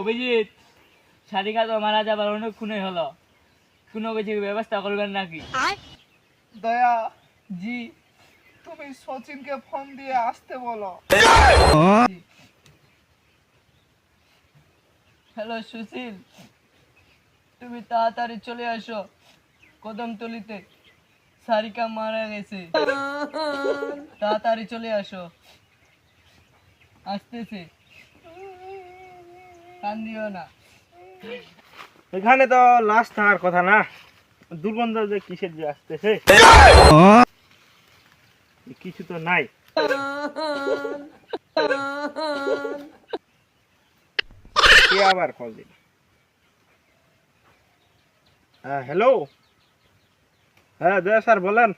অভিজিৎ, সারিকা তো মারা যাবার অনেকক্ষণই হলো, কোনো কিছু ব্যবস্থা করবেন নাকি? দয়া জি, তুমি সচিনকে ফোন দিয়ে আসতে বলো। হ্যালো সুশীল, তুমি তাড়াতাড়ি চলে আসো কদমতলিতে, সারিকা মারা গেছে, তাড়াতাড়ি চলে আসো। আসতেছে, কান্দিও না। এখানে তো লাশ থাকার কথা না, দুর্গন্ধ যে কিসের যে আসতেছে, কিছু তো নাই। কে আবার কল দিল? হ্যাঁ হ্যালো, হ্যাঁ দয়া স্যার বলেন,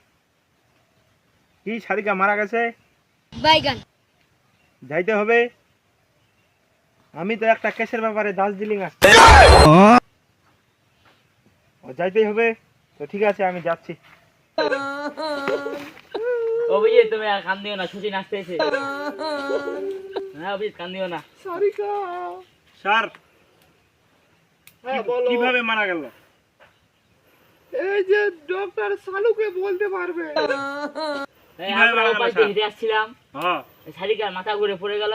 কি সারিকা মারা গেছে? বাইগান যাইতে হবে। আমি তো একটা কেসের ব্যাপারে দার্জিলিং আসছি, যাইতেই হবে। তো ঠিক আছে, আমি যাচ্ছি। অভিজিৎ, তুমি আর কান্দিও না, সুচিন আসতেছে। হ্যাঁ অভিজিৎ, কান্দিও না। সারিকা, স্যার হ্যাঁ বলো। কিভাবে মারা গেল? এই যে ডক্টর সালুকে বলতে পারবে। আমরা মারা গেল, ওপাশ স্যার? দিয়ে হেঁটে আসছিলাম, হ্যাঁ, সারিকার মাথা ঘুরে পড়ে গেল,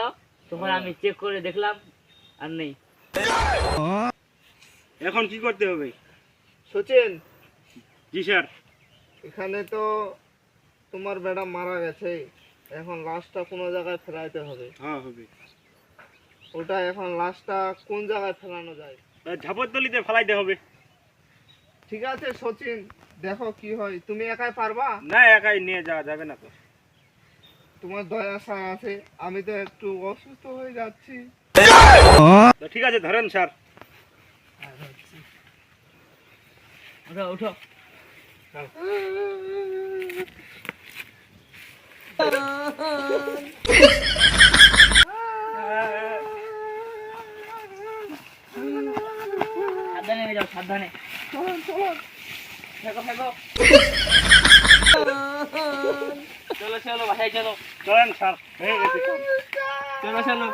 তখন আমি চেক করে দেখলাম আর নেই। এখন কি করতে হবে? সচিন, জি স্যার। এখানে তো তোমার ম্যাডাম মারা গেছে, এখন লাশটা কোনো জায়গায় ফেলাইতে হবে। হ্যাঁ হবে। ওটা এখন লাশটা কোন জায়গায় ফেলানো যায়? ঝাপরতলিতে ফেলাইতে হবে। ঠিক আছে সচিন, দেখো কি হয়। তুমি একাই পারবা? না, একাই নিয়ে যাওয়া যাবে না তো। তোমার দয়া স্যার আছে, আমি তো একটু অসুস্থ হয়ে যাচ্ছি। তো ঠিক আছে, ধরেন স্যার। উঠো উঠো। সাবধানে নিয়ে যাও, সাবধানে। চলুন চলুন। ফেঁকো ফেঁকো। চলো চলো, বাসায় চলো। চলেন স্যার, হয়ে গেছে। চলো চলো।